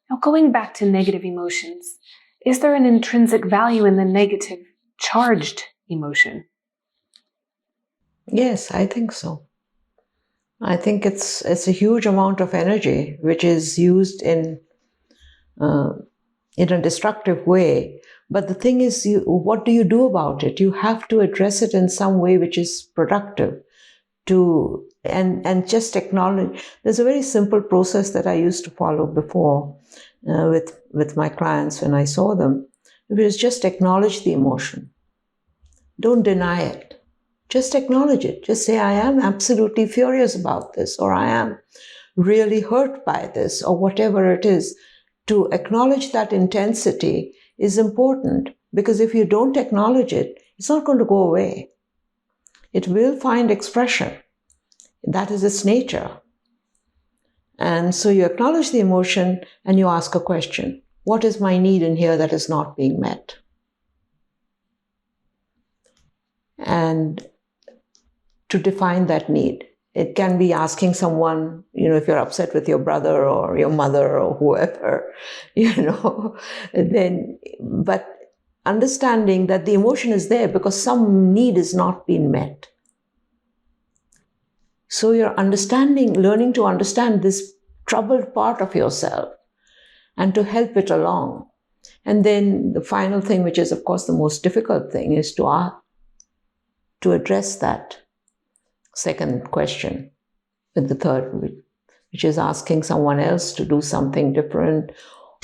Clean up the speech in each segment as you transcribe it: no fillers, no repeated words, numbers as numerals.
Now, going back to negative emotions, is there an intrinsic value in the negative, charged emotion? Yes, I think so. I think it's a huge amount of energy which is used in a destructive way. But the thing is, what do you do about it? You have to address it in some way which is productive. And just acknowledge. There's a very simple process that I used to follow before with my clients when I saw them. It was just acknowledge the emotion. Don't deny it. Just acknowledge it. Just say, I am absolutely furious about this, or I am really hurt by this, or whatever it is. To acknowledge that intensity is important, because if you don't acknowledge it, it's not going to go away. It will find expression. That is its nature. And so you acknowledge the emotion and you ask a question. What is my need in here that is not being met? And to define that need. It can be asking someone, if you're upset with your brother or your mother or whoever, but understanding that the emotion is there because some need is not being met. So you're learning to understand this troubled part of yourself and to help it along. And then the final thing, which is of course the most difficult thing, is to address that second question with the third, which is asking someone else to do something different,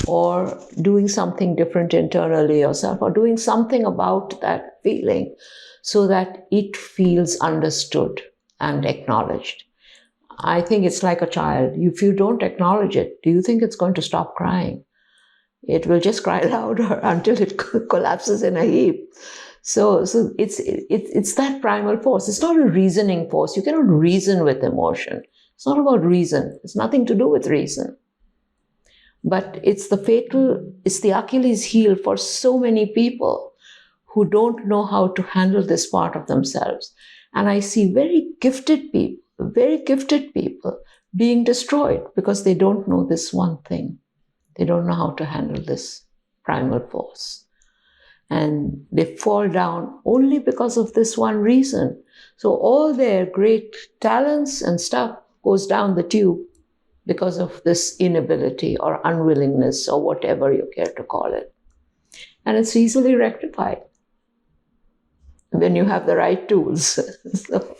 or doing something different internally yourself, or doing something about that feeling so that it feels understood and acknowledged. I think it's like a child. If you don't acknowledge it, do you think it's going to stop crying? It will just cry louder until it collapses in a heap. So it's that primal force. It's not a reasoning force. You cannot reason with emotion. It's not about reason. It's nothing to do with reason. But it's the Achilles heel for so many people who don't know how to handle this part of themselves. And I see very gifted people being destroyed because they don't know this one thing. They don't know how to handle this primal force. And they fall down only because of this one reason. So all their great talents and stuff goes down the tube because of this inability or unwillingness or whatever you care to call it. And it's easily rectified when you have the right tools. So